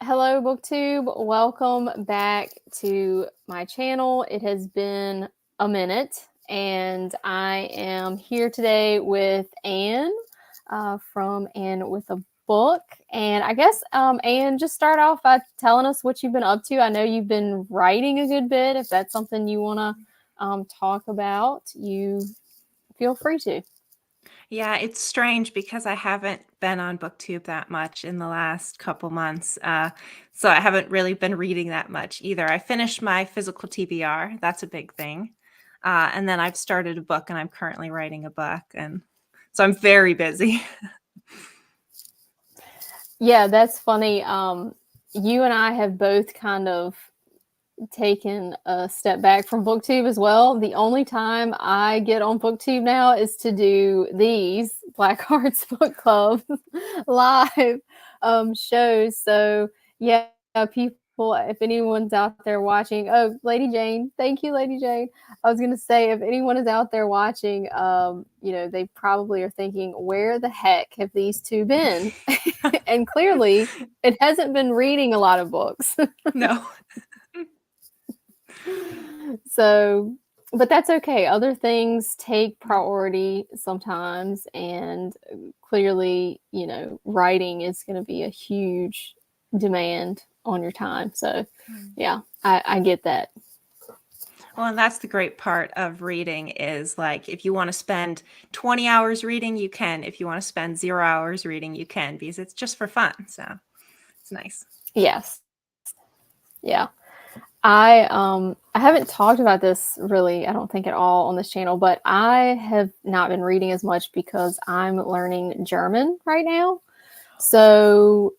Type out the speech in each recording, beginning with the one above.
Hello, BookTube. Welcome back to my channel. It has been a minute, and I am here today with Anne from Anne with a Book. And I guess, Anne, just start off by telling us what you've been up to. I know you've been writing a good bit. If that's something you want to talk about, you feel free to. Yeah, it's strange because I haven't been on BookTube that much in the last couple months. So I haven't really been reading that much either. I finished my physical TBR. That's a big thing. And then I've started a book and I'm currently writing a book. And so I'm very busy. Yeah, that's funny. You and I have both kind of taken a step back from BookTube as well. The only time I get on BookTube now is to do these Black Hearts Book Club live shows. So yeah, people, if anyone's out there watching, oh, Lady Jane, thank you, Lady Jane. I was gonna say, if anyone is out there watching, they probably are thinking, where the heck have these two been? And clearly, it hasn't been reading a lot of books. No. So, but that's okay. Other things take priority sometimes, and clearly, writing is going to be a huge demand on your time. So, yeah, I get that. Well, and that's the great part of reading is like if you want to spend 20 hours reading, you can. If you want to spend 0 hours reading, you can because it's just for fun. So it's nice. Yes. Yeah. I haven't talked about this really, I don't think at all on this channel, but I have not been reading as much because I'm learning German right now. So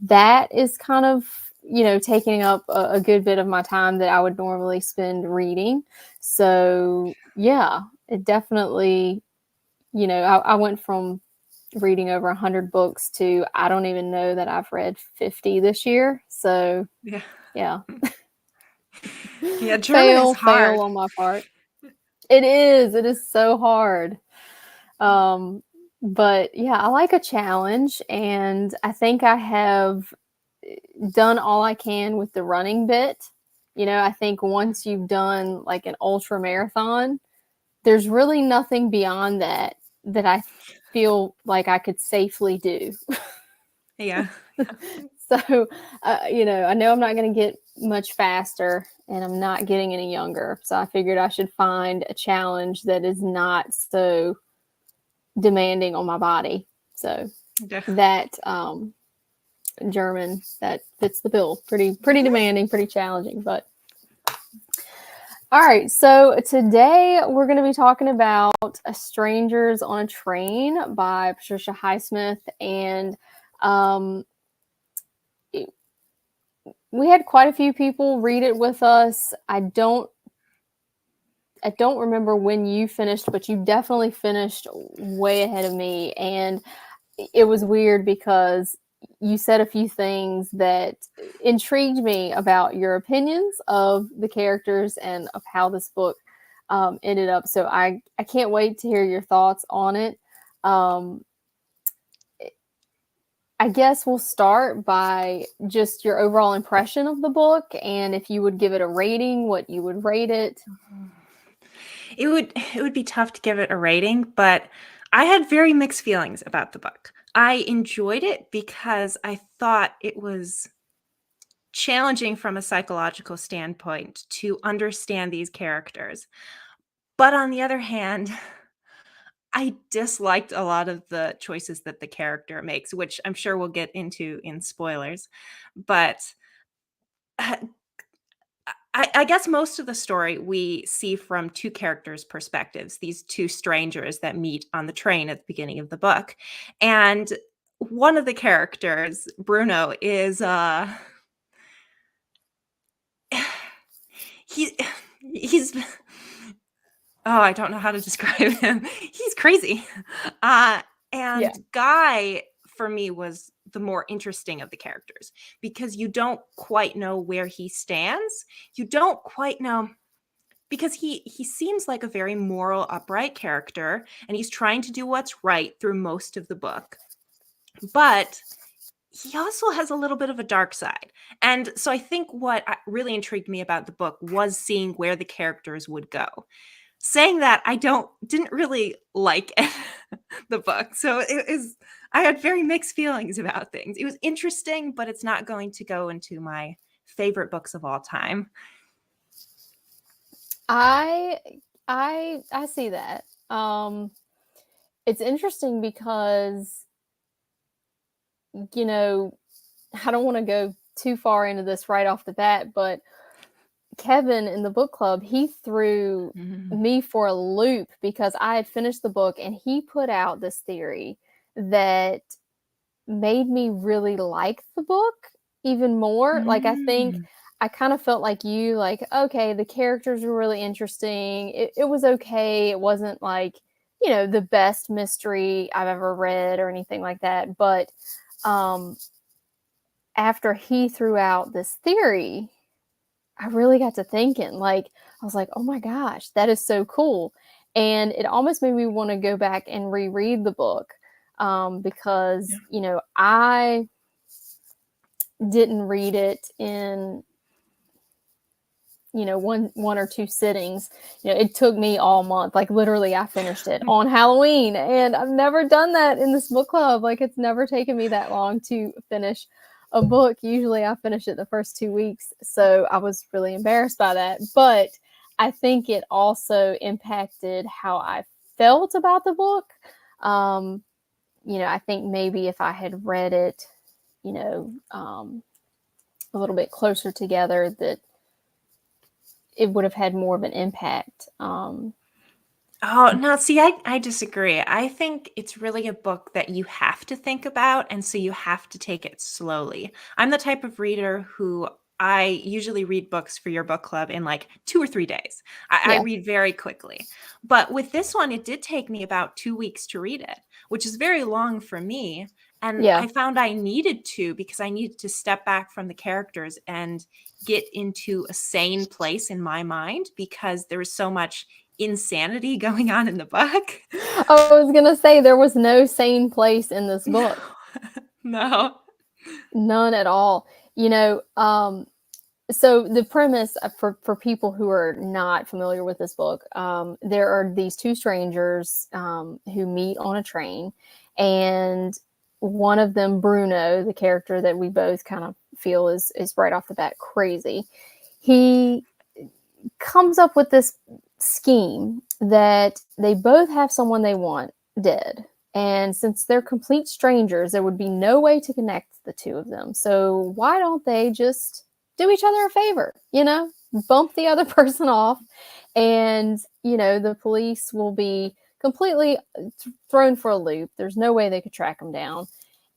that is kind of, taking up a good bit of my time that I would normally spend reading. So yeah, it definitely, I went from reading over 100 books to I don't even know that I've read 50 this year. So Yeah. yeah. Yeah, German is fail hard. on my part. It is so hard. But yeah, I like a challenge, and I think I have done all I can with the running bit. I think once you've done like an ultra marathon, there's really nothing beyond that I feel like I could safely do. Yeah. So, I know I'm not going to get much faster, and I'm not getting any younger. So I figured I should find a challenge that is not so demanding on my body. So Yeah. that German, that fits the bill. Pretty demanding, pretty challenging, but all right. So today we're going to be talking about Strangers on a Train by Patricia Highsmith, and um, we had quite a few people read it with us. I don't remember when you finished, but you definitely finished way ahead of me, and it was weird because you said a few things that intrigued me about your opinions of the characters and of how this book ended up. So I can't wait to hear your thoughts on it. Um, I guess we'll start by just your overall impression of the book, and if you would give it a rating, what you would rate it. It would be tough to give it a rating, but I had very mixed feelings about the book. I enjoyed it because I thought it was challenging from a psychological standpoint to understand these characters. But on the other hand, I disliked a lot of the choices that the character makes, which I'm sure we'll get into in spoilers. But I guess most of the story we see from two characters' perspectives, these two strangers that meet on the train at the beginning of the book. And one of the characters, Bruno, is he he's oh, I don't know how to describe him. He's crazy. And Yeah. Guy for me was the more interesting of the characters because you don't quite know where he stands. You don't quite know because he seems like a very moral, upright character, and he's trying to do what's right through most of the book. But he also has a little bit of a dark side. And so I think what really intrigued me about the book was seeing where the characters would go. Saying that, I didn't really like the book. So I had very mixed feelings about things. It was interesting, but it's not going to go into my favorite books of all time. I I see that. It's interesting because, you know, I don't want to go too far into this right off the bat, but Kevin in the book club, he threw Mm. me for a loop because I had finished the book and he put out this theory that made me really like the book even more. Like, I think Mm. I kind of felt like you, like, okay, the characters were really interesting. It was okay. It wasn't like, the best mystery I've ever read or anything like that. But um, after he threw out this theory, I really got to thinking, like, I was like, oh my gosh, that is so cool. And it almost made me want to go back and reread the book because, Yeah. I didn't read it in, one or two sittings. It took me all month. Like, literally, I finished it on Halloween. And I've never done that in this book club. Like, it's never taken me that long to finish a book. Usually I finish it the first 2 weeks. So I was really embarrassed by that. But I think it also impacted how I felt about the book. I think maybe if I had read it, a little bit closer together, that it would have had more of an impact. Oh, no, see, I disagree. I think it's really a book that you have to think about, and so you have to take it slowly. I'm the type of reader who I usually read books for your book club in like 2 or 3 days. I Yeah, read very quickly. But with this one, it did take me about 2 weeks to read it, which is very long for me. And yeah. I found I needed to because I needed to step back from the characters and get into a sane place in my mind because there was so much insanity going on in the book. I was gonna say there was no sane place in this No. book. No. None at all. You know, so the premise for people who are not familiar with this book, there are these two strangers who meet on a train, and one of them, Bruno, the character that we both kind of feel is right off the bat crazy. He comes up with this scheme that they both have someone they want dead. And since they're complete strangers, there would be no way to connect the two of them. So why don't they just do each other a favor, bump the other person off, and, the police will be completely thrown for a loop. There's no way they could track them down.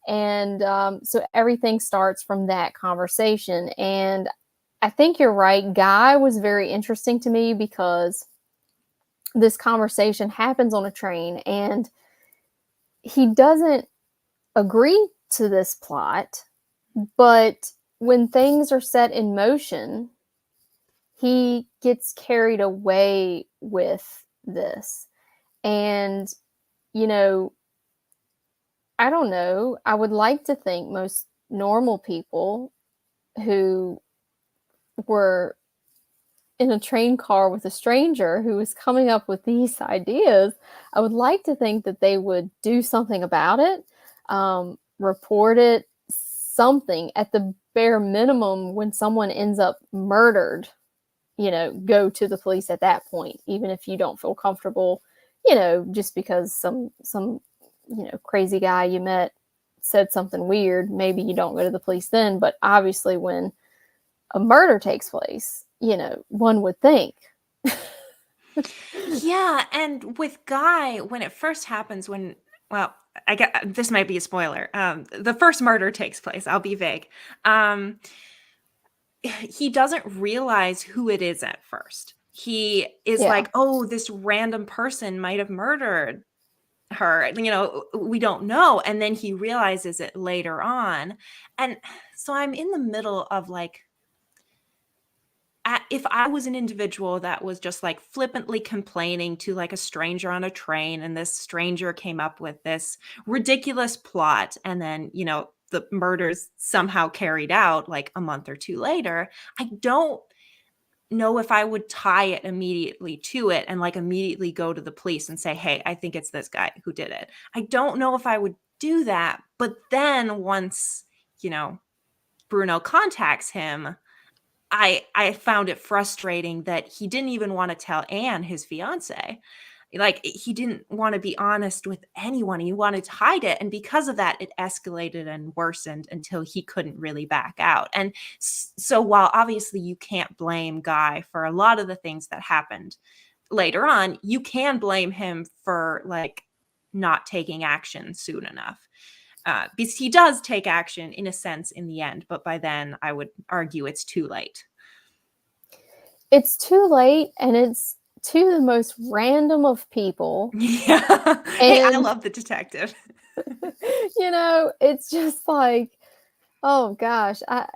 And so everything starts from that conversation. And I think you're right. Guy was very interesting to me because this conversation happens on a train and he doesn't agree to this plot, but when things are set in motion, he gets carried away with this. And, you know, I don't know. I would like to think most normal people who were in a train car with a stranger who was coming up with these ideas, I would like to think that they would do something about it, report it, something at the bare minimum. When someone ends up murdered, go to the police at that point, even if you don't feel comfortable, just because some crazy guy you met said something weird, maybe you don't go to the police then. But obviously when a murder takes place, one would think. Yeah, and with Guy, when it first happens, well, I get this might be a spoiler. The first murder takes place. I'll be vague. He doesn't realize who it is at first. He is Yeah. like, "Oh, this random person might have murdered her. We don't know." And then he realizes it later on. And so I'm in the middle of like, if I was an individual that was just like flippantly complaining to like a stranger on a train, and this stranger came up with this ridiculous plot, and then, the murders somehow carried out like a month or two later, I don't know if I would tie it immediately to it and like immediately go to the police and say, hey, I think it's this guy who did it. I don't know if I would do that. But then once, Bruno contacts him, I found it frustrating that he didn't even want to tell Anne, his fiance. Like, he didn't want to be honest with anyone. He wanted to hide it. And because of that, it escalated and worsened until he couldn't really back out. And so while obviously you can't blame Guy for a lot of the things that happened later on, you can blame him for like not taking action soon enough. Because he does take action in a sense in the end, but by then I would argue it's too late. It's too late, and it's to the most random of people. Yeah. Hey, I love the detective. It's just like, oh gosh, I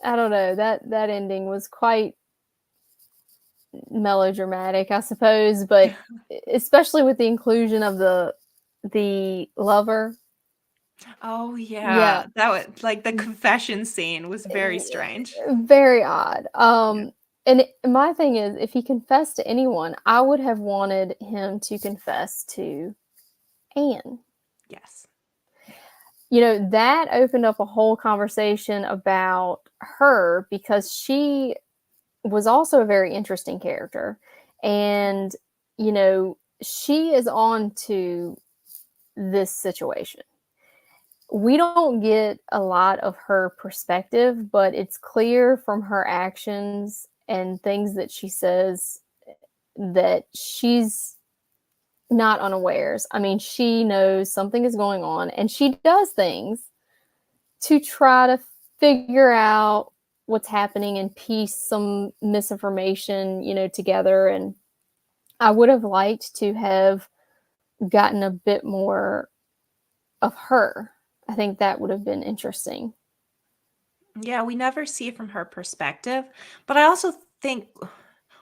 don't know. That ending was quite melodramatic, I suppose, but especially with the inclusion of the lover. Oh Yeah. yeah. That was like the confession scene was very strange. Very odd. Yeah. And my thing is, if he confessed to anyone, I would have wanted him to confess to Anne. Yes. That opened up a whole conversation about her, because she was also a very interesting character. And, she is on to this situation. We don't get a lot of her perspective, but it's clear from her actions and things that she says that she's not unawares. I mean, she knows something is going on, and she does things to try to figure out what's happening and piece some misinformation, together. And I would have liked to have gotten a bit more of her. I think that would have been interesting. Yeah, we never see it from her perspective. But I also think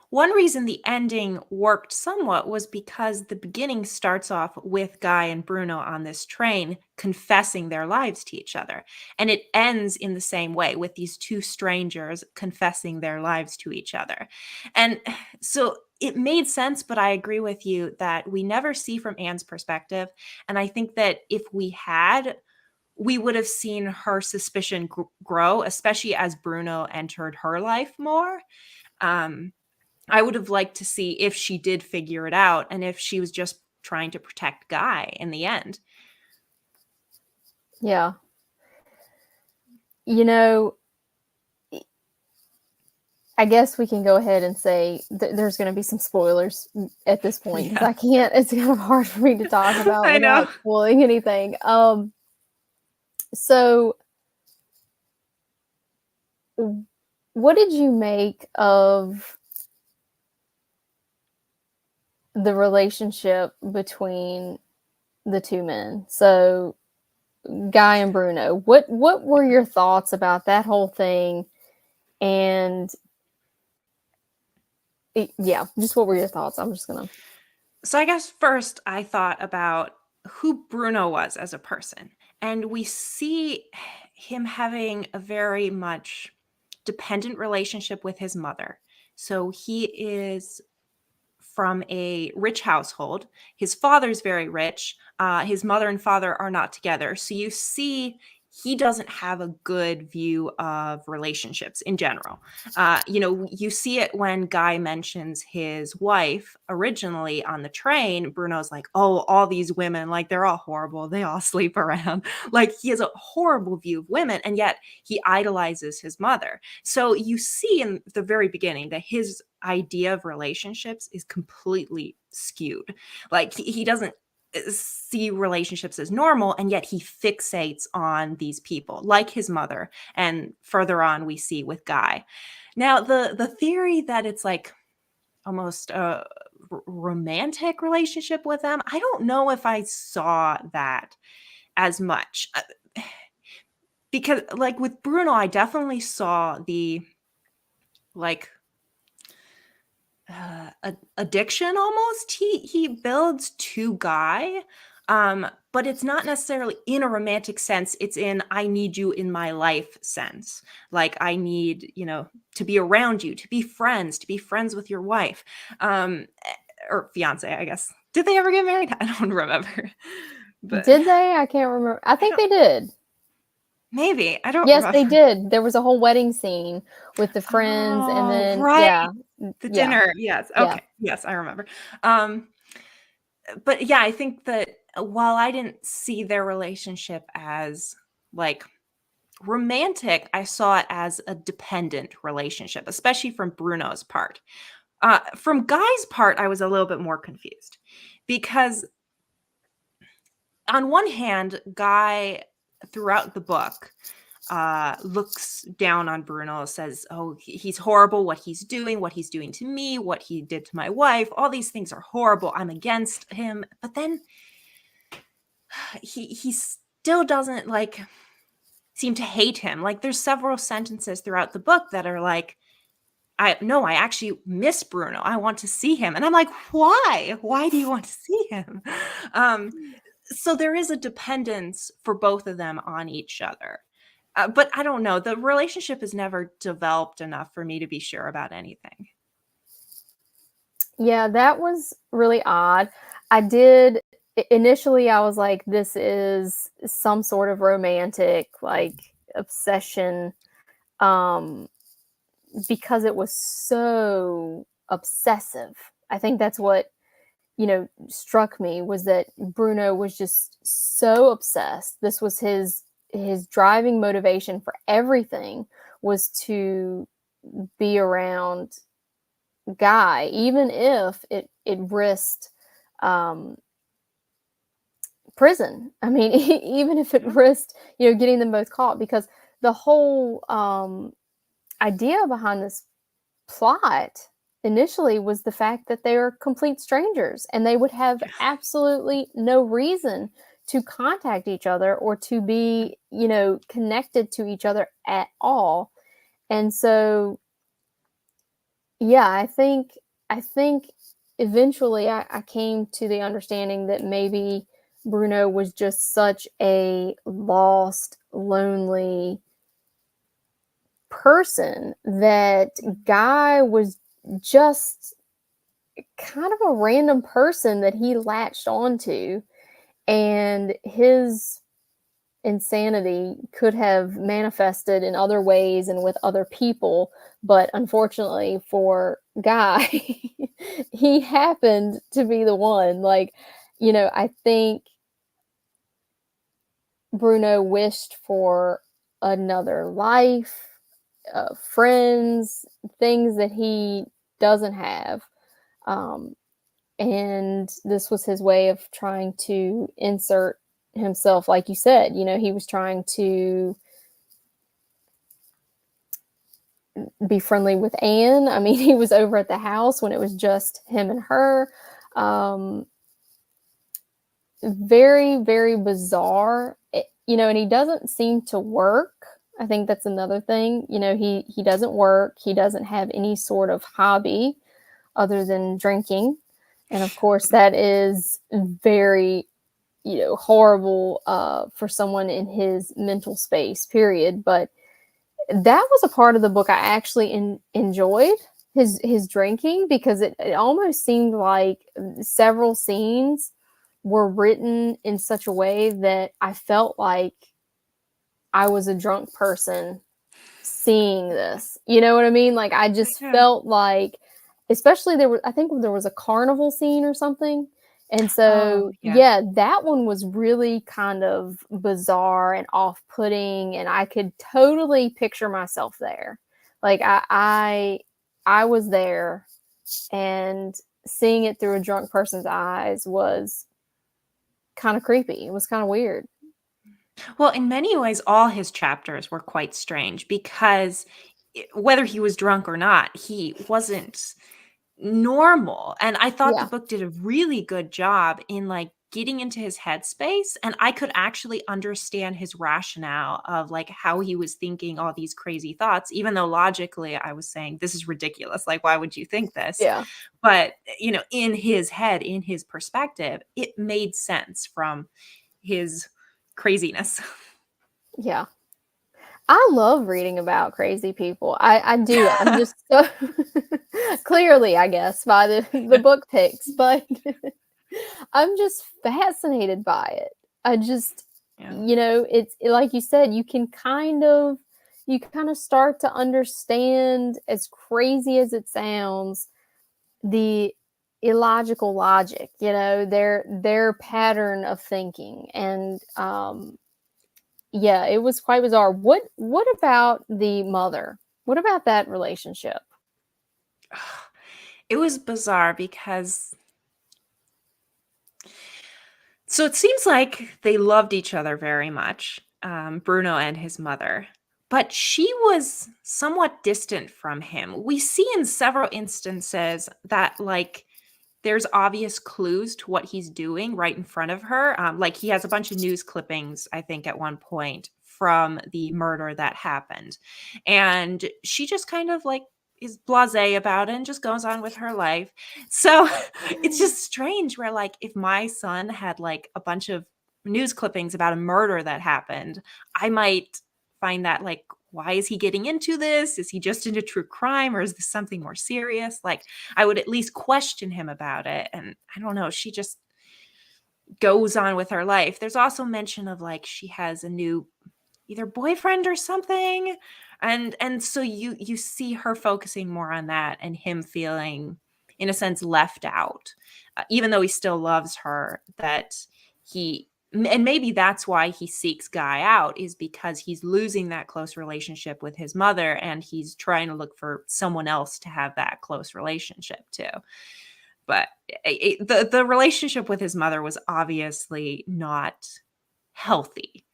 one reason the ending worked somewhat was because the beginning starts off with Guy and Bruno on this train confessing their lives to each other. And it ends in the same way with these two strangers confessing their lives to each other. And so it made sense, but I agree with you that we never see from Anne's perspective. And I think that if we had, we would have seen her suspicion grow, especially as Bruno entered her life more. I would have liked to see if she did figure it out and if she was just trying to protect Guy in the end. Yeah. I guess we can go ahead and say there's going to be some spoilers at this point, because I can't. It's kind of hard for me to talk about I know. without spoiling anything. So what did you make of the relationship between the two men? So Guy and Bruno. What were your thoughts about that whole thing? And yeah, just what were your thoughts? I'm just gonna. So I guess first I thought about who Bruno was as a person. And we see him having a very much dependent relationship with his mother. So he is from a rich household. His father's very rich. His mother and father are not together. So you see, he doesn't have a good view of relationships in general. You see it when Guy mentions his wife originally on the train. Bruno's like, oh, all these women, like, they're all horrible. They all sleep around. Like, he has a horrible view of women, and yet he idolizes his mother. So you see in the very beginning that his idea of relationships is completely skewed. Like, he doesn't see relationships as normal, and yet he fixates on these people like his mother. And further on we see with Guy. Now the theory that it's like almost a romantic relationship with them, I don't know if I saw that as much. Because like with Bruno, I definitely saw the like addiction almost he builds to Guy. But it's not necessarily in a romantic sense. It's in I need you in my life sense. Like I need, to be around you, to be friends with your wife, or fiance, I guess. Did they ever get married? I don't remember. But Did they? I can't remember. I think they did. maybe. I don't Yes, they remember. did. There was a whole wedding scene with the friends, and Oh, then right. yeah, The yeah, dinner. Yes. yeah. Okay. Yes, I remember. But yeah, I think that while I didn't see their relationship as like romantic, I saw it as a dependent relationship, especially from Bruno's part. From Guy's part, I was a little bit more confused because, on one hand, Guy, throughout the book, looks down on Bruno, says, "Oh, he's horrible. What he's doing to me, what he did to my wife. All these things are horrible. I'm against him." But then he still doesn't seem to hate him. Like there's several sentences throughout the book that are like, I actually miss Bruno. I want to see him. And I'm like, why? Why do you want to see him? So there is a dependence for both of them on each other. But I don't know. The relationship is never developed enough for me to be sure about anything. Yeah, that was really odd. I did initially I was like, this is some sort of romantic obsession, um because it was so obsessive. I think that's what, struck me, was that Bruno was just so obsessed. This was his driving motivation for everything, was to be around Guy, even if it risked um, prison. I mean, even if it risked, getting them both caught, because the whole idea behind this plot initially was the fact that they are complete strangers and they would have absolutely no reason to contact each other or to be, connected to each other at all. And so, yeah, I think eventually I came to the understanding that maybe Bruno was just such a lost, lonely person that Guy was just kind of a random person that he latched onto, and his insanity could have manifested in other ways and with other people, but unfortunately for Guy, he happened to be the one. I think Bruno wished for another life, friends, things that he doesn't have. Um, and this was his way of trying to insert himself. Like you said, he was trying to be friendly with Anne. I mean, he was over at the house when it was just him and her. Very, very bizarre. And he doesn't seem to work. I think that's another thing. He doesn't work. He doesn't have any sort of hobby other than drinking. And of course, that is very, horrible for someone in his mental space, period. But that was a part of the book I actually enjoyed, his drinking, because it almost seemed like several scenes were written in such a way that I felt like I was a drunk person seeing this. You know what I mean? Like I just Yeah. felt like, especially I think there was a carnival scene or something. And Oh, so, yeah. yeah, that one was really kind of bizarre and off-putting, and I could totally picture myself there. Like I was there, and seeing it through a drunk person's eyes was kind of creepy. It was kind of weird. Well, in many ways, all his chapters were quite strange because whether he was drunk or not, he wasn't normal. And I thought the Yeah. book did a really good job in getting into his headspace, and I could actually understand his rationale of like how he was thinking all these crazy thoughts, even though logically I was saying, this is ridiculous. Like, why would you think this? Yeah. But, in his head, in his perspective, it made sense from his craziness. Yeah. I love reading about crazy people. I do. I'm just so clearly, I guess, by the book picks, but I'm just fascinated by it. I just, Yeah. it's like you said, you kind of start to understand, as crazy as it sounds, the illogical logic, their pattern of thinking. And yeah, it was quite bizarre. What about the mother? What about that relationship? It was bizarre because so it seems like they loved each other very much, Bruno and his mother, but she was somewhat distant from him. We see in several instances that, like, there's obvious clues to what he's doing right in front of her. Like, he has a bunch of news clippings, I think, at one point from the murder that happened. And she just kind of like is blasé about it and just goes on with her life. So it's just strange where, like, if my son had like a bunch of news clippings about a murder that happened, I might find that like, why is he getting into this? Is he just into true crime, or is this something more serious? Like, I would at least question him about it. And I don't know, she just goes on with her life. There's also mention of like she has a new either boyfriend or something. And so you see her focusing more on that and him feeling in a sense left out. Even though he still loves her, that he and maybe that's why he seeks Guy out, is because he's losing that close relationship with his mother and he's trying to look for someone else to have that close relationship to. But the relationship with his mother was obviously not healthy.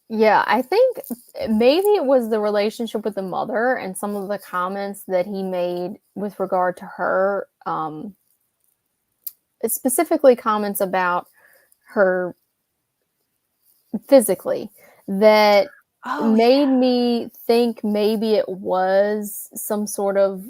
Yeah, I think maybe it was the relationship with the mother and some of the comments that he made with regard to her, specifically comments about her physically, that Oh made yeah. me think maybe it was some sort of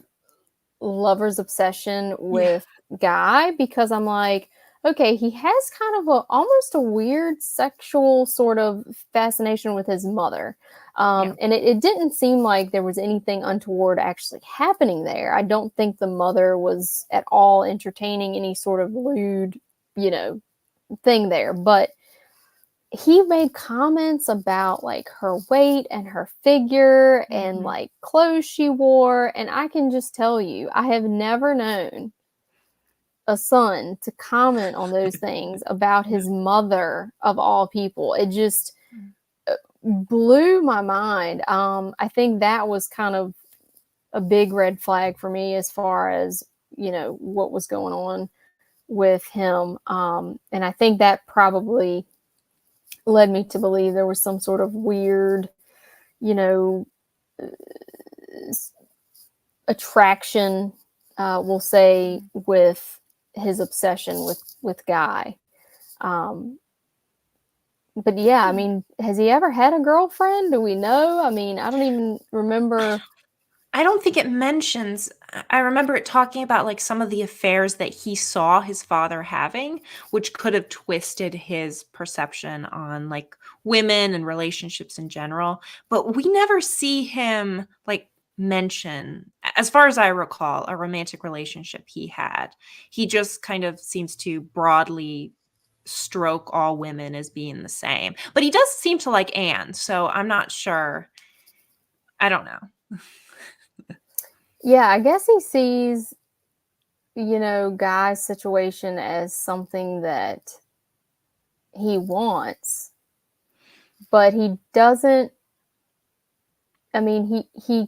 lover's obsession Yeah. with Guy, because I'm like, okay, he has kind of almost a weird sexual sort of fascination with his mother. Yeah. And it didn't seem like there was anything untoward actually happening there. I don't think the mother was at all entertaining any sort of lewd, you know, thing there. But he made comments about like her weight and her figure and Mhm. like clothes she wore. And I can just tell you, I have never known a son to comment on those things about Yeah. his mother of all people. It just Mm. blew my mind. I think that was kind of a big red flag for me as far as, what was going on with him. And I think that probably led me to believe there was some sort of weird, you know, attraction, we'll say, Mhm. with his obsession with Guy. Um, but yeah, I Yeah. mean, has he ever had a girlfriend? Do we know? I mean, I don't even remember. I don't think it mentions. I remember it talking about like some of the affairs that he saw his father having, which could have twisted his perception on like women and relationships in general. But we never see him like mention, as far as I recall, a romantic relationship he had. He just kind of seems to broadly stroke all women as being the same. But he does seem to like Anne, so I'm not sure. I don't know. Yeah, I guess he sees, Guy's situation as something that he wants, but he doesn't. I mean, he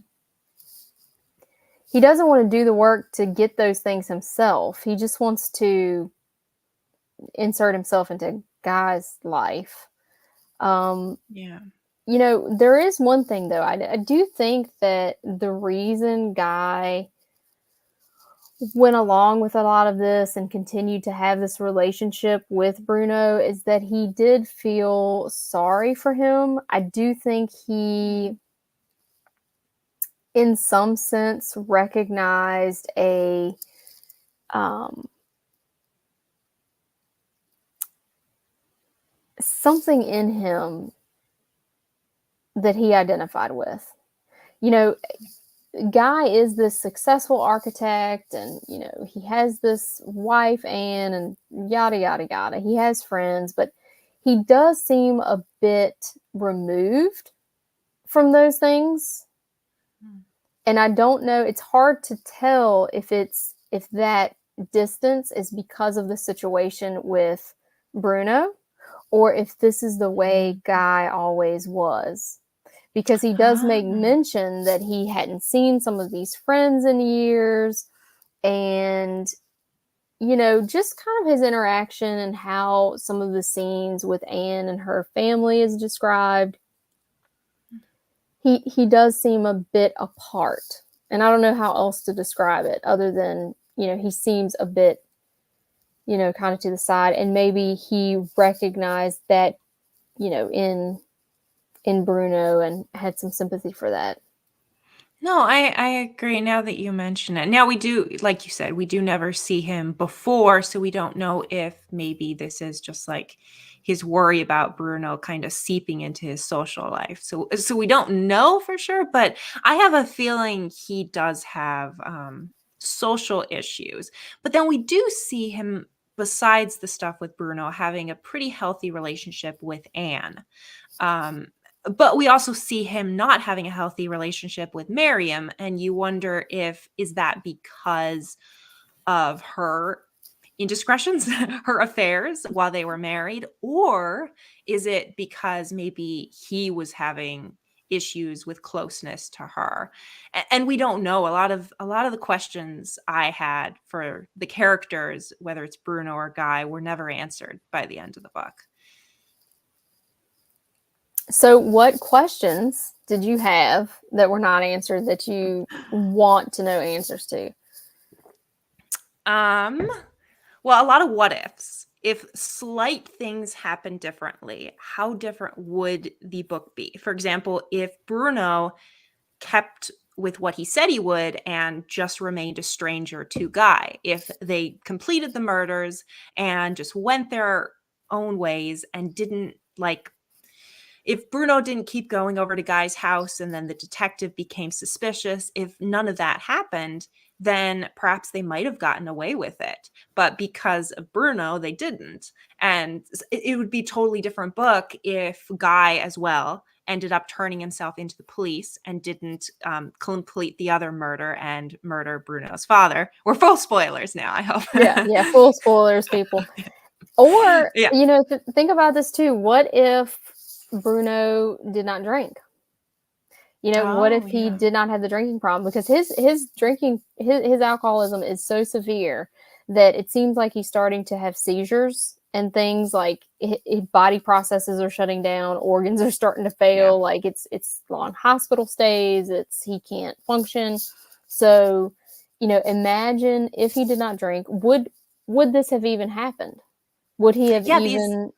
doesn't want to do the work to get those things himself. He just wants to insert himself into Guy's life. Um, Yeah. there is one thing though. I do think that the reason Guy went along with a lot of this and continued to have this relationship with Bruno is that he did feel sorry for him. I do think he, in some sense, recognized a something in him that he identified with. You know, Guy is this successful architect, and he has this wife Anne, and yada yada yada. He has friends, but he does seem a bit removed from those things. And I don't know, it's hard to tell if that distance is because of the situation with Bruno, or if this is the way Guy always was. Because he does make mention that he hadn't seen some of these friends in years, and just kind of his interaction and how some of the scenes with Anne and her family is described. He does seem a bit apart, and I don't know how else to describe it other than he seems a bit kind of to the side, and maybe he recognized that in Bruno and had some sympathy for that. No, I agree now that you mention it. Now we do, like you said, we do never see him before, so we don't know if maybe this is just like his worry about Bruno kind of seeping into his social life. So we don't know for sure, but I have a feeling he does have social issues. But then we do see him, besides the stuff with Bruno, having a pretty healthy relationship with Anne. But we also see him not having a healthy relationship with Miriam, and you wonder is that because of her indiscretions, her affairs while they were married, or is it because maybe he was having issues with closeness to her? And we don't know. A lot of the questions I had for the characters, whether it's Bruno or Guy, were never answered by the end of the book. So, what questions did you have that were not answered that you want to know answers to? Well, a lot of what ifs. If slight things happen differently, how different would the book be? For example, if Bruno kept with what he said he would and just remained a stranger to Guy, if they completed the murders and just went their own ways and didn't if Bruno didn't keep going over to Guy's house and then the detective became suspicious, if none of that happened, then perhaps they might have gotten away with it. But because of Bruno, they didn't. And it would be a totally different book if Guy as well ended up turning himself into the police and didn't complete the other murder and murder Bruno's father. We're full spoilers now, I hope. Yeah, full spoilers, people. Or, Yeah. think about this too. What if Bruno did not drink? What if he did not have the drinking problem? Because his drinking, his alcoholism is so severe that it seems like he's starting to have seizures and things, like his body processes are shutting down, organs are starting to fail. Yeah. Like it's long hospital stays. He can't function. So, imagine if he did not drink, would this have even happened? Would he have Yeah, even,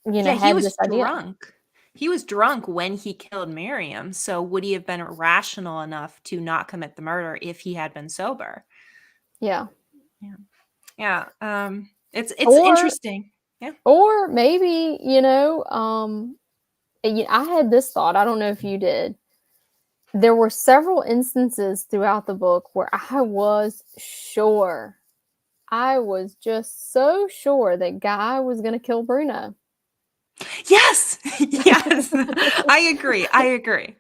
he had was this idea? drunk. He was drunk when he killed Miriam. So would he have been rational enough to not commit the murder if he had been sober? Yeah. Yeah. Yeah. It's Or interesting. Yeah. Or maybe, I had this thought. I don't know if you did. There were several instances throughout the book where I was sure, I was just so sure that Guy was going to kill Bruno. Yes. Yes. I agree. I agree.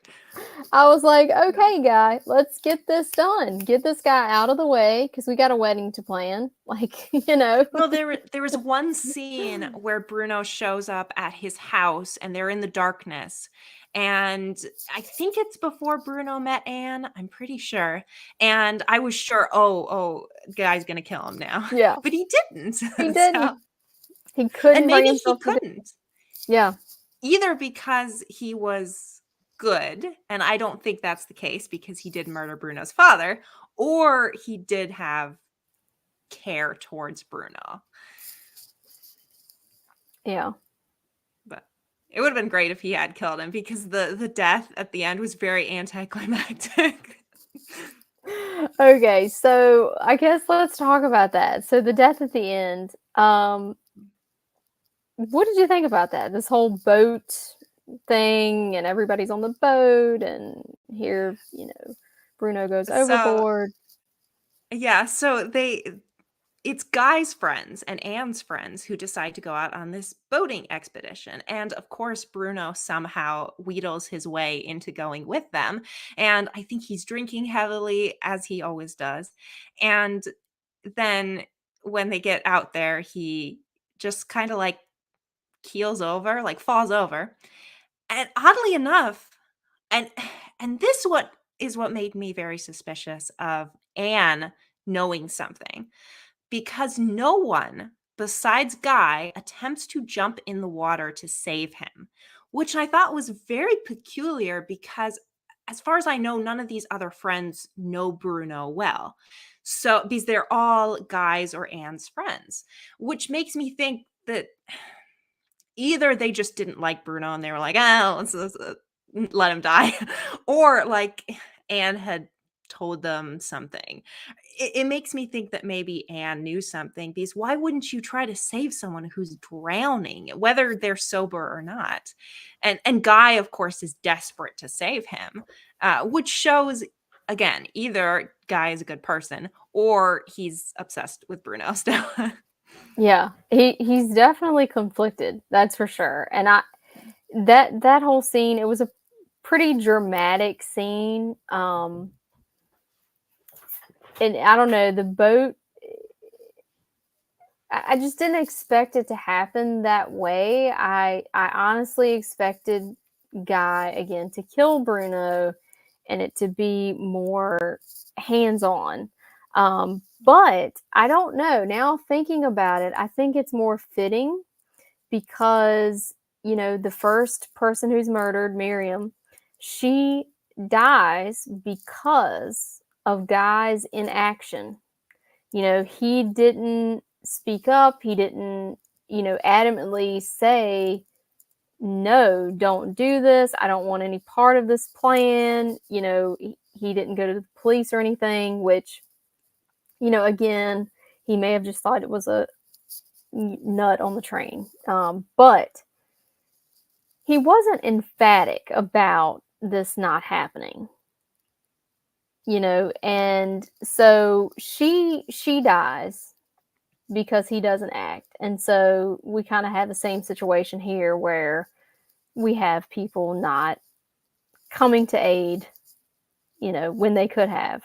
I was like, okay, Guy, let's get this done. Get this guy out of the way because we got a wedding to plan. Like, No, there was one scene where Bruno shows up at his house and they're in the darkness. And I think it's before Bruno met Anne. I'm pretty sure. And I was sure, oh, Guy's gonna kill him now. Yeah, But he didn't. he So, didn't. He and couldn't bring maybe he himself to do. couldn't. Yeah. Either because he was good, and I don't think that's the case because he did murder Bruno's father, or he did have care towards Bruno. Yeah. But it would have been great if he had killed him, because the death at the end was very anticlimactic. Okay, so I guess let's talk about that. So the death at the end, what did you think about that? This whole boat thing, and everybody's on the boat, and here, Bruno goes So overboard. yeah, it's Guy's friends and Anne's friends who decide to go out on this boating expedition. And of course, Bruno somehow wheedles his way into going with them. And I think he's drinking heavily, as he always does. And then when they get out there, he just kind of like keels over, like falls over. And oddly enough, and this what made me very suspicious of Anne knowing something, because no one besides Guy attempts to jump in the water to save him, which I thought was very peculiar because, as far as I know, none of these other friends know Bruno well. So, because they're all Guy's or Anne's friends, which makes me think that either they just didn't like Bruno and they were like, oh, let's let him die, or like Anne had told them something. It makes me think that maybe Anne knew something, because why wouldn't you try to save someone who's drowning, whether they're sober or not? And Guy, of course, is desperate to save him, which shows, again, either Guy is a good person or he's obsessed with Bruno still. Yeah, he's definitely conflicted. That's for sure. And that whole scene, it was a pretty dramatic scene. And I don't know, the boat, I just didn't expect it to happen that way. I honestly expected Guy again to kill Bruno and it to be more hands-on. But I don't know. Now thinking about it, I think it's more fitting because, the first person who's murdered, Miriam, she dies because of Guy's inaction. He didn't speak up. He didn't, adamantly say, no, don't do this. I don't want any part of this plan. He didn't go to the police or anything, which, again, he may have just thought it was a nut on the train. But he wasn't emphatic about this not happening. And so she dies because he doesn't act. And so we kind of have the same situation here where we have people not coming to aid, when they could have.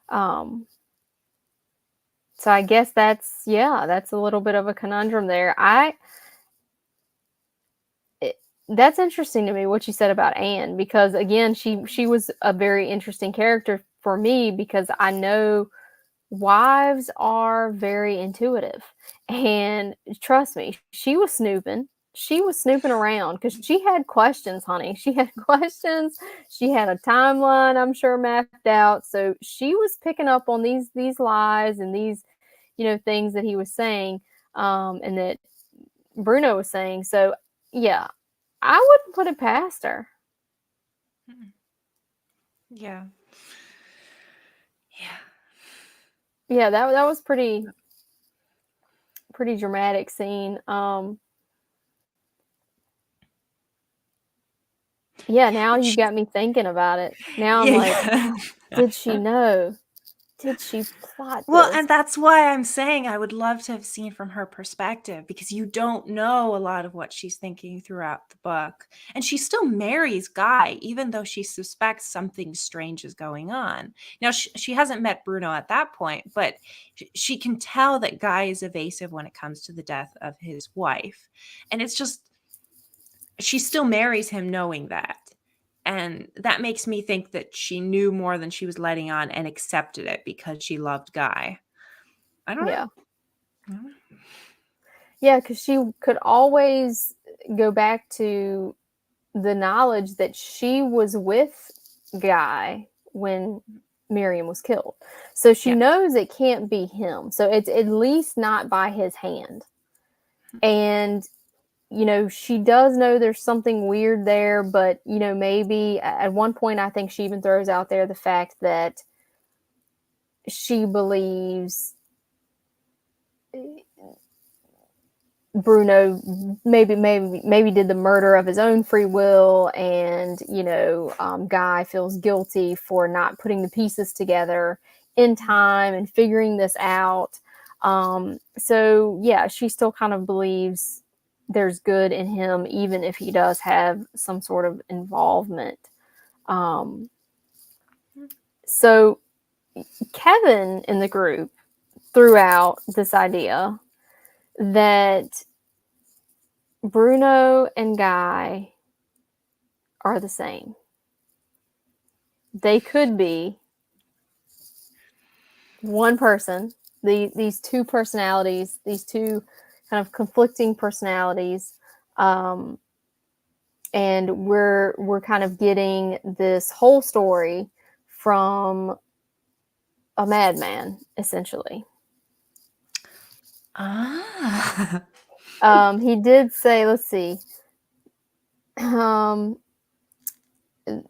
So I guess that's a little bit of a conundrum there. That's interesting to me what you said about Anne, because again, she was a very interesting character for me, because I know wives are very intuitive, and trust me, she was snooping. She was snooping around because she had questions, honey. She had questions. She had a timeline, I'm sure, mapped out. So she was picking up on these lies and these, things that he was saying, and that Bruno was saying. So yeah, I wouldn't put it past her. Yeah. Yeah. Yeah, that was pretty dramatic scene. Yeah, now you got me thinking about it. Now I'm like, Yeah. did she know? Did she plot Well, this? and that's why I'm saying I would love to have seen from her perspective, because you don't know a lot of what she's thinking throughout the book. And she still marries Guy, even though she suspects something strange is going on. Now, she hasn't met Bruno at that point, but she can tell that Guy is evasive when it comes to the death of his wife. And it's just, she still marries him knowing that. And that makes me think that she knew more than she was letting on and accepted it because she loved Guy. I don't Yeah. know. Yeah, because she could always go back to the knowledge that she was with Guy when Miriam was killed. So she Yeah. knows it can't be him. So it's at least not by his hand. And, you know, she does know there's something weird there, but, you know, maybe at one point, I think she even throws out there the fact that she believes Bruno maybe did the murder of his own free will, and you know, Guy feels guilty for not putting the pieces together in time and figuring this out. So yeah, she still kind of believes there's good in him, even if he does have some sort of involvement. Um, so Kevin in the group threw out this idea that Bruno and Guy are the same. They could be one person. These two personalities, these two kind of conflicting personalities, and we're kind of getting this whole story from a madman, essentially. Ah. He did say, let's see.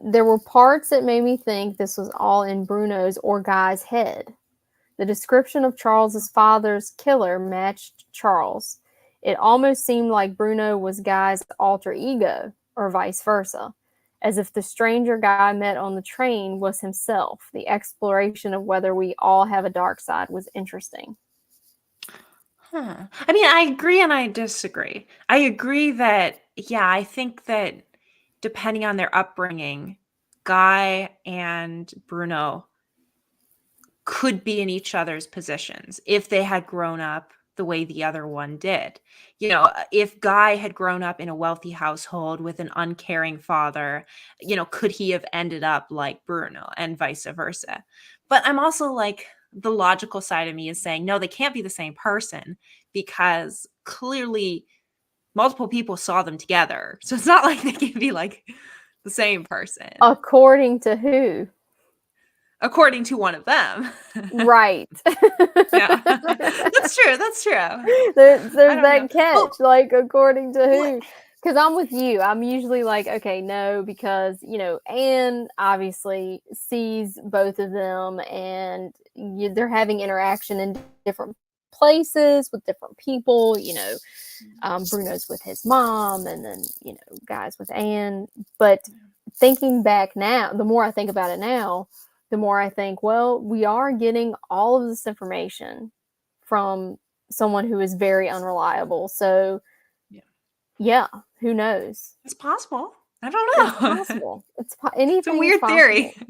There were parts that made me think this was all in Bruno's or Guy's head. The description of Charles's father's killer matched Charles. It almost seemed like Bruno was Guy's alter ego, or vice versa, as if the stranger Guy met on the train was himself. The exploration of whether we all have a dark side was interesting. Huh. I mean, I agree and I disagree. I agree that, yeah, I think that depending on their upbringing, Guy and Bruno could be in each other's positions if they had grown up the way the other one did. You know, if Guy had grown up in a wealthy household with an uncaring father, you know, could he have ended up like Bruno and vice versa? But I'm also like, the logical side of me is saying, no, they can't be the same person because clearly multiple people saw them together. So it's not like they can be like the same person, According to who? according to one of them. Right. Yeah. That's true, that's true. There's I don't know. that Well, catch, like according to well, who? Because I'm with you. I'm usually like, okay, no, because you know, Anne obviously sees both of them, and they're having interaction in different places with different people. You know, Bruno's with his mom, and then you know, Guy's with Anne. But thinking back now, the more I think about it now, the more I think, well, we are getting all of this information from someone who is very unreliable. So, yeah, yeah, who knows? it's possible. I It's don't know. possible. It's a Anything is weird theory. possible.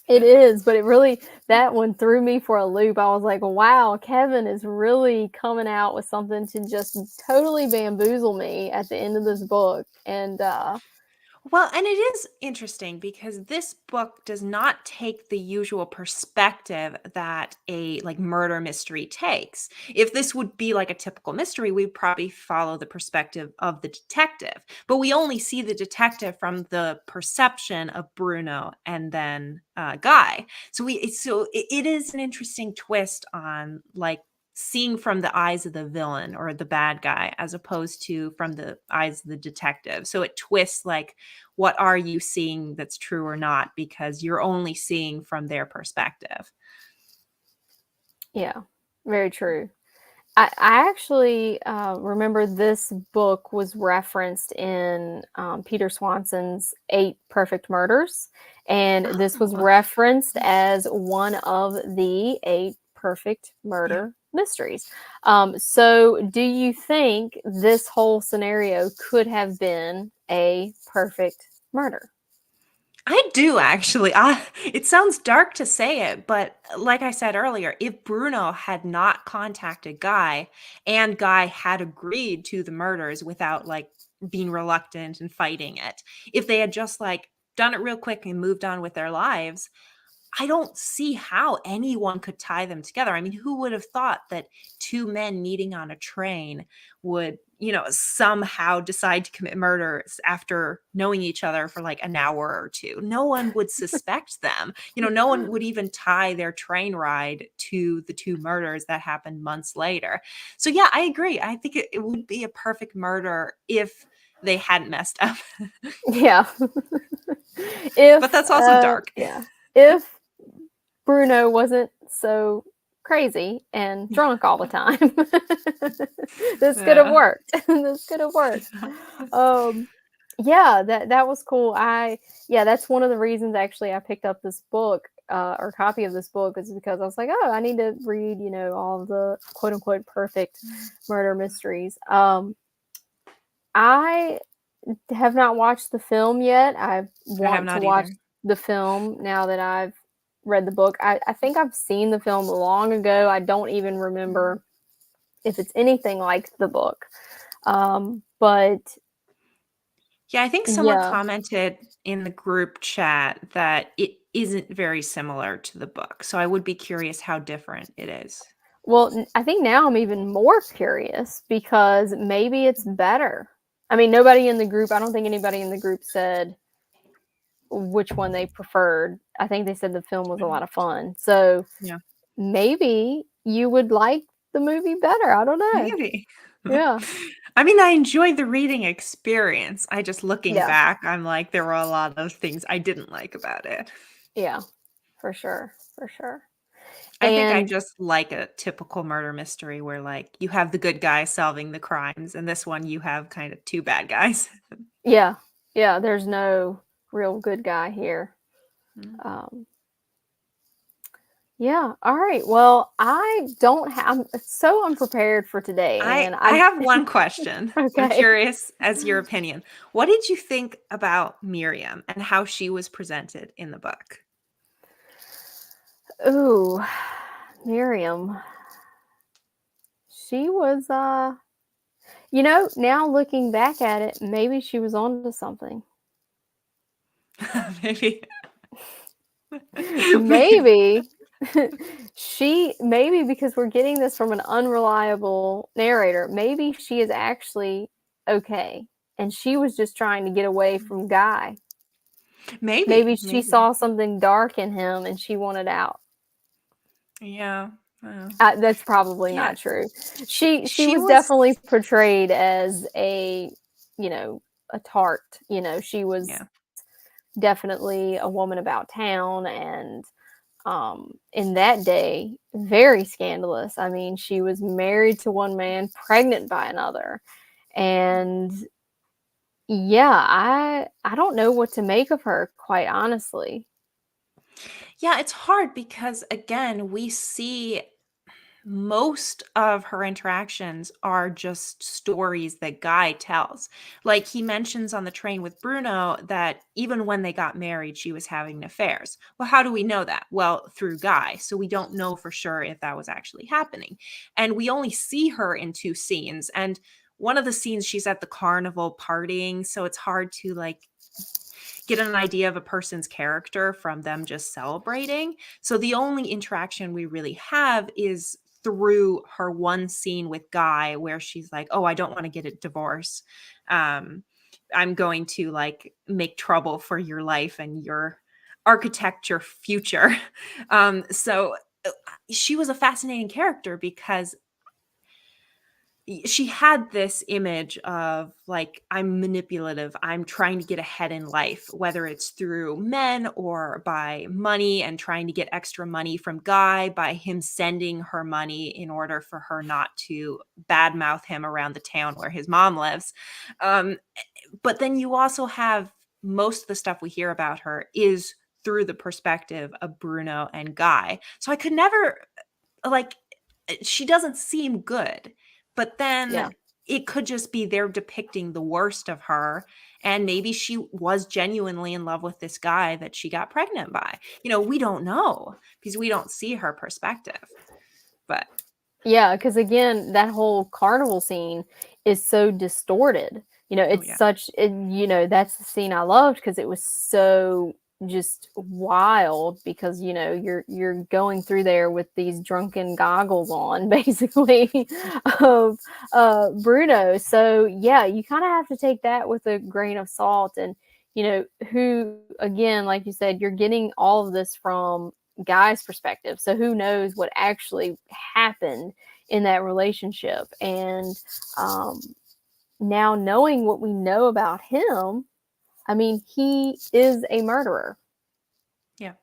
It is, but it really, that one threw me for a loop. I was like, wow, Kevin is really coming out with something to just totally bamboozle me at the end of this book. And Well, and it is interesting because this book does not take the usual perspective that a like murder mystery takes. If this would be like a typical mystery, we'd probably follow the perspective of the detective. But we only see the detective from the perception of Bruno and then Guy. It is an interesting twist on like seeing from the eyes of the villain or the bad guy as opposed to from the eyes of the detective. So it twists like what are you seeing that's true or not because you're only seeing from their perspective. yeah, very true. I actually remember this book was referenced in Peter Swanson's Eight Perfect Murders, and this was Oh, referenced as one of the eight perfect yeah. murder mysteries. So, do you think this whole scenario could have been a perfect murder? I do actually. It sounds dark to say it, but like I said earlier, if Bruno had not contacted Guy and Guy had agreed to the murders without like being reluctant and fighting it, if they had just like done it real quick and moved on with their lives, I don't see how anyone could tie them together. I mean, who would have thought that two men meeting on a train would, somehow decide to commit murder after knowing each other for like an hour or two. No one would suspect them. No one would even tie their train ride to the two murders that happened months later. So yeah, I agree. I think it would be a perfect murder if they hadn't messed up. Yeah. But that's also dark. Yeah. If Bruno wasn't so crazy and drunk all the time. This could have Yeah. worked. This could have worked. Yeah, that was cool. That's one of the reasons actually I picked up this book or copy of this book is because I was like, oh, I need to read, all the quote unquote perfect murder mysteries. I have not watched the film yet. I I have want to not watch either. the film now that I've read the book. I think I've seen the film long ago. I don't even remember if it's anything like the book. But Yeah, I think someone yeah. commented in the group chat that it isn't very similar to the book. So I would be curious how different it is. Well, I think now I'm even more curious because maybe it's better. I mean, nobody in the group, I don't think anybody in the group said which one they preferred. I think they said the film was a lot of fun. So Yeah, maybe you would like the movie better. I don't know. maybe. Yeah. I mean, I enjoyed the reading experience. I just looking Yeah. back, I'm like, there were a lot of things I didn't like about it. Yeah. For sure. For sure. I think I And just like a typical murder mystery where like you have the good guy solving the crimes, and this one you have kind of two bad guys. yeah. Yeah. There's no real good guy here. Mm. Um, Yeah. All right. Well, I don't have. I'm so unprepared for today, and I have one question. I'm okay. curious as your opinion. What did you think about Miriam and how she was presented in the book? Ooh, Miriam. She was. Now looking back at it, maybe she was onto something. Maybe. Maybe. Maybe maybe because we're getting this from an unreliable narrator. Maybe she is actually okay, and she was just trying to get away from Guy. Maybe Maybe. she Maybe. saw something dark in him and she wanted out. Yeah. That's probably Yeah. not true. She She was was definitely portrayed as you know, a tart. She was yeah. definitely a woman about town and in that day, very scandalous. I mean, she was married to one man, pregnant by another. And yeah, I don't know what to make of her, quite honestly. Yeah, it's hard because again, we see most of her interactions are just stories that Guy tells. Like he mentions on the train with Bruno that even when they got married, she was having affairs. Well, how do we know that? Well, through Guy. So we don't know for sure if that was actually happening. And we only see her in two scenes. And one of the scenes she's at the carnival partying. So it's hard to like get an idea of a person's character from them just celebrating. So the only interaction we really have is through her one scene with Guy where she's like, "Oh, I don't want to get a divorce. Um, I'm going to like make trouble for your life and your architecture future." So she was a fascinating character because she had this image of like I'm manipulative, I'm trying to get ahead in life, whether it's through men or by money and trying to get extra money from Guy by him sending her money in order for her not to badmouth him around the town where his mom lives. um, but then you also have most of the stuff we hear about her is through the perspective of Bruno and Guy, so I could never like she doesn't seem good, but then Yeah. it could just be they're depicting the worst of her, and maybe she was genuinely in love with this guy that she got pregnant by. We don't know because we don't see her perspective. But Yeah, because again, that whole carnival scene is so distorted. oh It's yeah. that's the scene I loved because it was so just wild because you're going through there with these drunken goggles on basically of Bruno. So yeah, you kind of have to take that with a grain of salt. And who, again, like you said, you're getting all of this from Guy's perspective, so who knows what actually happened in that relationship. And now, knowing what we know about him, I mean, he is a murderer. Yeah.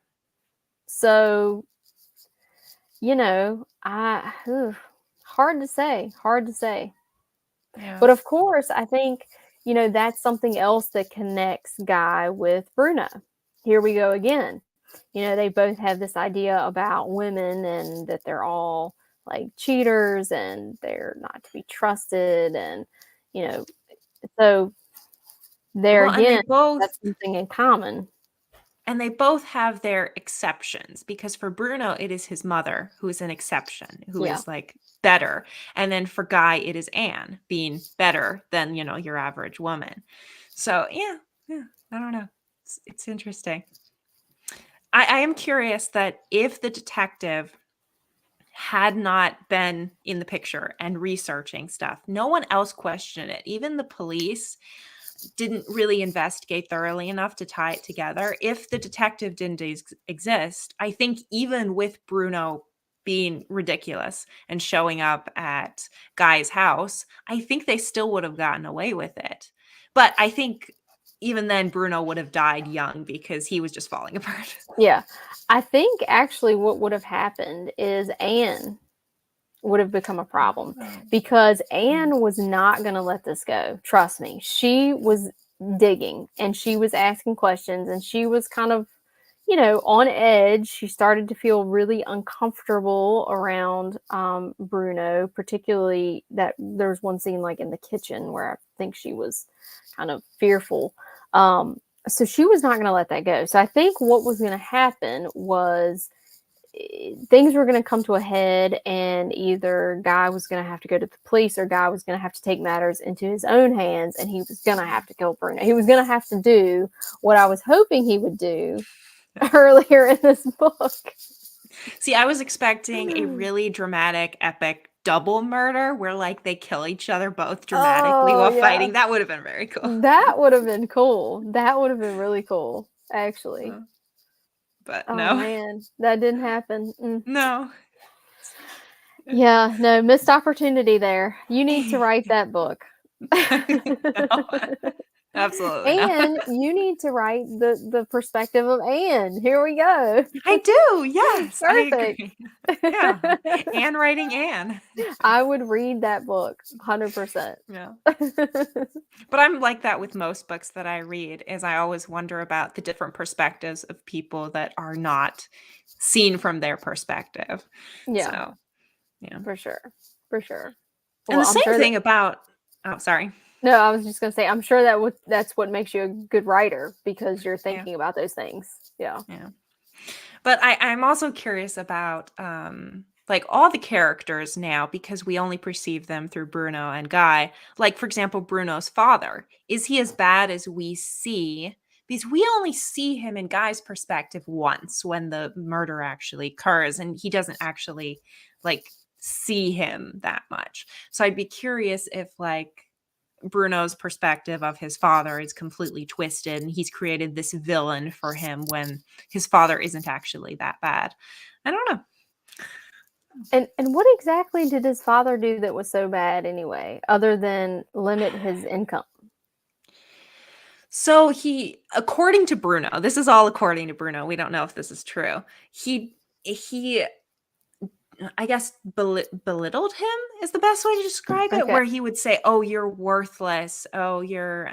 So, hard to say, hard to say. Yeah. But of course, I think, that's something else that connects Guy with Bruno. Here we go again. They both have this idea about women and that they're all like cheaters and they're not to be trusted. And, so there Well, and again, that's something in common. they both have their exceptions, because for Bruno, it is his mother who is an exception, who Yeah. is like better. And then for Guy, it is Anne being better than, your average woman. So yeah, I don't know. It's interesting. I am curious that if the detective had not been in the picture and researching stuff, no one else questioned it. Even the police didn't really investigate thoroughly enough to tie it together. If the detective didn't exist, I think even with Bruno being ridiculous and showing up at Guy's house, I think they still would have gotten away with it. But I think even then Bruno would have died young because he was just falling apart. Yeah. I think actually what would have happened is Anne would have become a problem because Anne was not going to let this go. Trust me. She was digging and she was asking questions and she was kind of, on edge. She started to feel really uncomfortable around Bruno, particularly that there's one scene like in the kitchen where I think she was kind of fearful. So she was not going to let that go. So I think what was going to happen was things were going to come to a head, and either Guy was going to have to go to the police or Guy was going to have to take matters into his own hands, and he was going to have to kill Bruno. He was going to have to do what I was hoping he would do earlier in this book. See, I was expecting a really dramatic, epic double murder where like they kill each other both dramatically while fighting. That would have been very cool. That would have been cool. That would have been really cool, actually. But oh no. Man, that didn't happen. No. Yeah, no, missed opportunity there. You need to write that book. No, absolutely and not. you need to write the perspective of Anne. Here we go. I do. Yes, Perfect. I agree. Yeah, Anne writing Anne. I would read that book 100%. Yeah. But I'm like that with most books that I read, is I always wonder about the different perspectives of people that are not seen from their perspective. Yeah. So, yeah. For sure. For sure. And Well, the I'm same sure thing about, oh, sorry. No, I was just going to say, I'm sure that's what makes you a good writer, because you're thinking about those things. Yeah. Yeah. But I'm also curious about like all the characters now, because we only perceive them through Bruno and Guy. Like, for example, Bruno's father. Is he as bad as we see? Because we only see him in Guy's perspective once when the murder actually occurs, and he doesn't actually like see him that much. So I'd be curious if like Bruno's perspective of his father is completely twisted and he's created this villain for him when his father isn't actually that bad. I don't know. And what exactly did his father do that was so bad anyway, other than limit his income? So he, according to Bruno, this is all according to Bruno, we don't know if this is true. He I guess belittled him is the best way to describe it, where he would say, "Oh, you're worthless. Oh, you're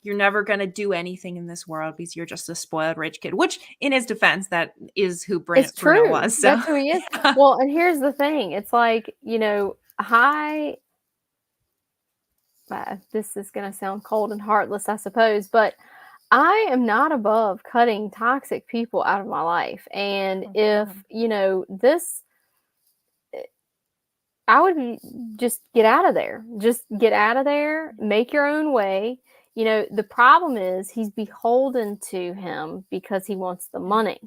never going to do anything in this world because you're just a spoiled rich kid," which in his defense, that is who Bruno was. So. That's who he is. Yeah. Well, and here's the thing. It's like, this is going to sound cold and heartless, I suppose, but I am not above cutting toxic people out of my life. And if, I would just get out of there. Just get out of there, make your own way. the problem is he's beholden to him because he wants the money.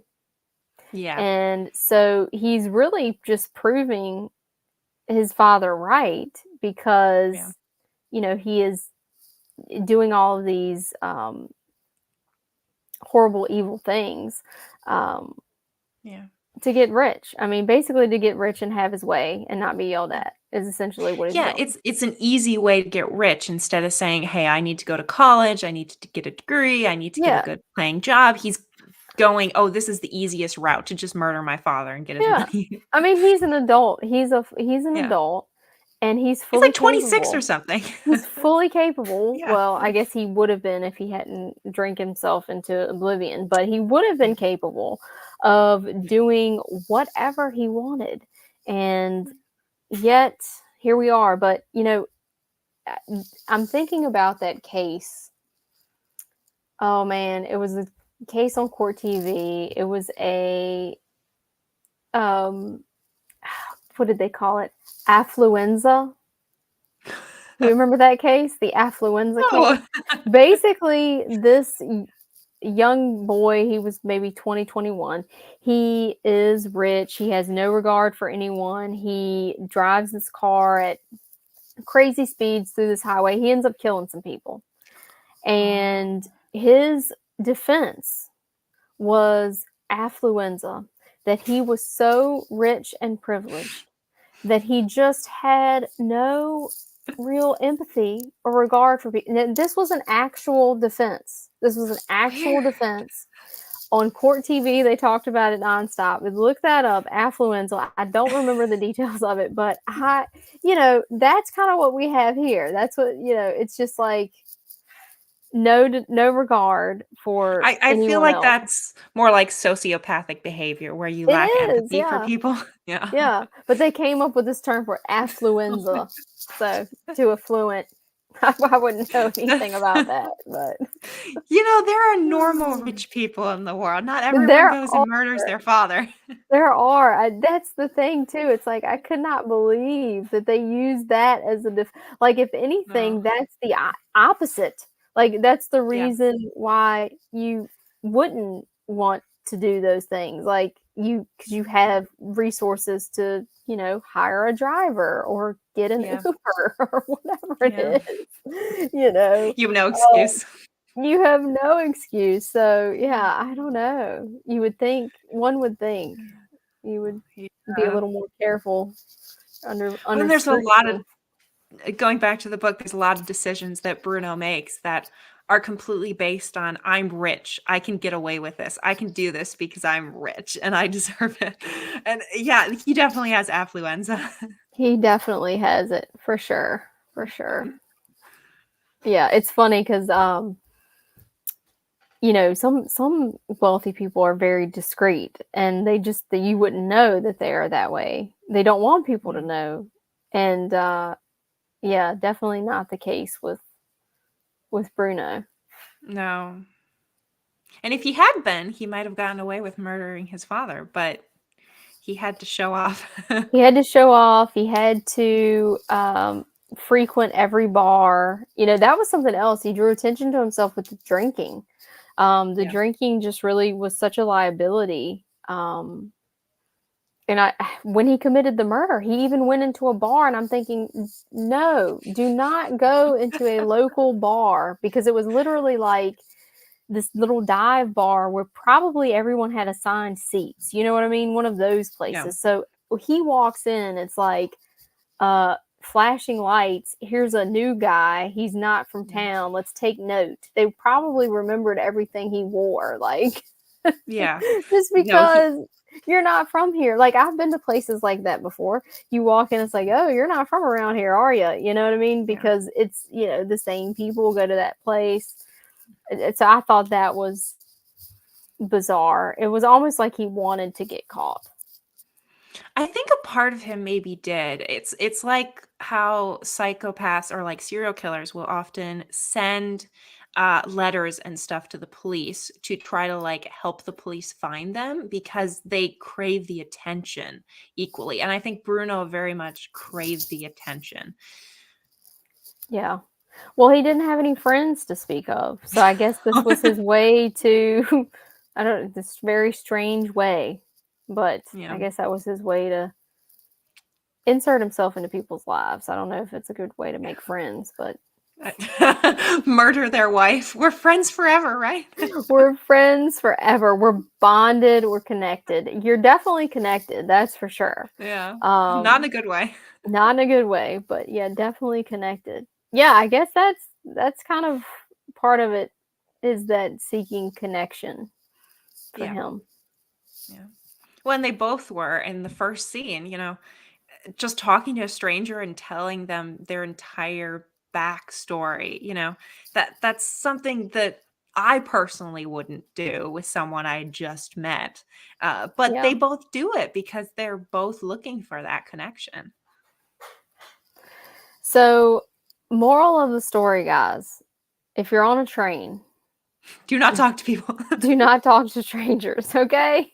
Yeah. And so he's really just proving his father right because, Yeah. he is doing all of these horrible, evil things um, Yeah. to get rich. I mean, basically to get rich and have his way and not be yelled at is essentially what he's Yeah, doing. it's an easy way to get rich instead of saying, "Hey, I need to go to college, I need to get a degree, I need to get a Yeah, good paying job." He's going, "Oh, this is the easiest route to just murder my father and get his yeah. money." I mean, he's an adult. He's an Yeah. adult, and he's He's fully like 26 or capable. something. He's fully capable. Yeah. Well, I guess he would have been if he hadn't drank himself into oblivion, but he would have been capable of doing whatever he wanted. And yet, here we are. But, I'm thinking about that case. Oh man, it was a case on Court TV. It was a um what did they call it? Affluenza. You remember that case? The affluenza case? No. Basically, this young boy, he was maybe 20, 21. He is rich. He has no regard for anyone. He drives this car at crazy speeds through this highway. He ends up killing some people. Oh, And his defense was affluenza, that he was so rich and privileged that he just had no real empathy or regard for people. This was an actual defense. This was an actual where? defense. On Court TV, they talked about it nonstop. Look that up, affluenza. I don't remember the details of it, but that's kind of what we have here. That's what, it's just like no regard for I feel anyone like else. that's more like sociopathic behavior where you It lack is, empathy for yeah. people. Yeah. Yeah, but they came up with this term for affluenza. So, to affluent. I wouldn't know anything about that, but There are normal rich people in the world. Not everyone there goes are and murders their father. there are. That's the thing too. It's like I could not believe that they used that as like if No. anything, that's the opposite. Like that's the Yeah. reason why you wouldn't want to do those things. Like because you have resources to, hire a driver or get an Yeah. Uber or whatever Yeah. it is. You know, You have no uh, excuse. you have no excuse. So yeah, I don't know. One would think you would be a Yeah. little more careful Well, under then there's a lot of scrutiny. going back to the book, there's a lot of decisions that Bruno makes that are completely based on I'm rich. I can get away with this. I can do this because I'm rich and I deserve it. And yeah, he definitely has affluenza. He definitely has it for sure, for sure. Yeah, it's funny because some wealthy people are very discreet, and that you wouldn't know that they are that way. They don't want people to Yeah. know, and yeah, definitely not the case with Bruno. No. And if he had been, he might have gotten away with murdering his father, but he had to show off. He had to show off. He had to frequent every bar. That was something else. He drew attention to himself with the drinking. The Yeah. drinking just really was such a liability. And when he committed the murder, he even went into a bar, and I'm thinking, no, do not go into a local bar because it was literally like this little dive bar where probably everyone had assigned seats. You know what I mean? One of those Yeah. places. So he walks in, it's like flashing lights. Here's a new guy. He's not from town. Let's take note. They probably remembered everything he wore, like Yeah. just No, he because you're not from here. Like I've been to places like that before. You walk in, it's like, oh, you're not from around here, are you? You know what I mean? yeah. Because it's the same people go to that place. So I thought that was bizarre. It was almost like he wanted to get caught. I think a part of him maybe did. It's like how psychopaths or like serial killers will often send letters and stuff to the police to try to like help the police find them because they crave the attention equally. And I think Bruno very much craved the attention. Yeah. Well, he didn't have any friends to speak of, so I guess this was his way to I don't this very strange way, but I Yeah. guess that was his way to insert himself into people's lives. I don't know if it's a good way to make friends, but Murder their wife. We're friends forever, right? we're friends forever. We're bonded, we're connected. You're definitely connected, that's for sure. Yeah. Not in Um, a good way. not in a good way, but yeah, definitely connected. Yeah, I guess that's kind of part of it is that seeking connection for Yeah. him. Yeah. When they both were in the first scene, just talking to a stranger and telling them their entire backstory, that's something that I personally wouldn't do with someone I just met. But Yeah. they both do it because they're both looking for that connection. So, moral of the story, guys, if you're on a train, Do not talk to people. do not talk to strangers, okay?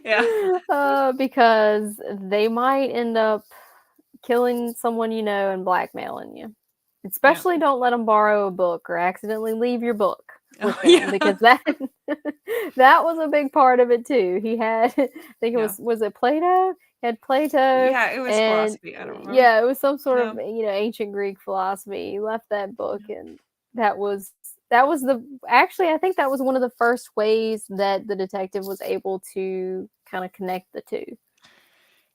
Yeah. Because they might end up killing someone you know and blackmailing you. Yeah. Especially don't let them borrow a book or accidentally leave your book Oh, with them yeah. because that that was a big part of it too. He had I think it Yeah. was it Plato? He had Plato Yeah, it was and philosophy. I don't remember. yeah, it was some sort Yeah. of, ancient Greek philosophy. He left that book and that was the actually I think that was one of the first ways that the detective was able to kind of connect the two.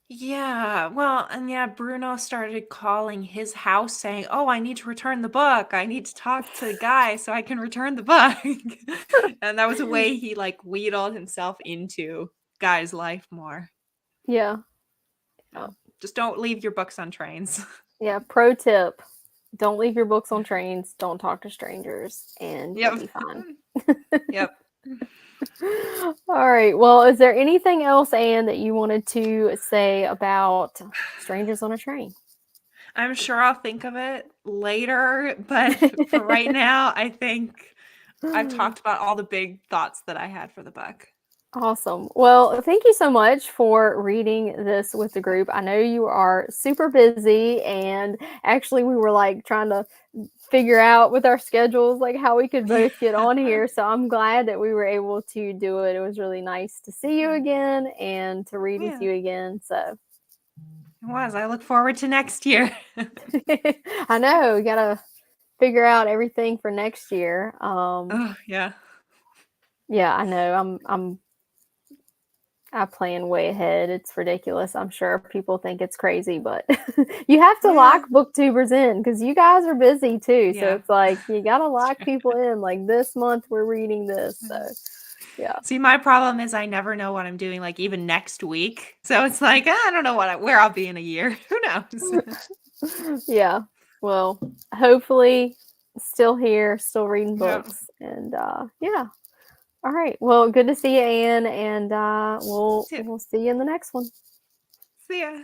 Yeah, well, and yeah, Bruno started calling his house saying, "Oh, I need to return the book. I need to talk to the guy so I can return the book." And that was a way he like wheedled himself into Guy's life more. Yeah. Yeah. Just don't leave your books on trains. Yeah, pro tip. Don't leave your books on trains, don't talk to strangers, and you'll Yep. be fine. Yep. All right. Well, is there anything else, Anne, that you wanted to say about strangers on a train? I'm sure I'll think of it later, but for right now, I think I've talked about all the big thoughts that I had for the book. Awesome. Well, thank you so much for reading this with the group. I know you are super busy, and actually, we were like trying to figure out with our schedules like how we could Yeah. both get on here. So I'm glad that we were able to do it. It was really nice to see you again and to read with Yeah. you again. So It was. I look forward to next year. I know we gotta figure out everything for next year. Oh, yeah. Yeah, I know. I plan way ahead. It's ridiculous. I'm sure people think it's crazy, but you have to Yeah. lock booktubers in because you guys are busy too. So Yeah. it's like you gotta It's lock true. people in. Like this month we're reading this. So Mhm. yeah. See, my problem is I never know what I'm doing, like, even next week. So it's like, I don't know where I'll be in a year. Who knows? Yeah. Well, hopefully still here, still reading Yeah. books. And yeah. All right. Well, good to see you, Anne, and Yeah. we'll see you in the next one. See ya.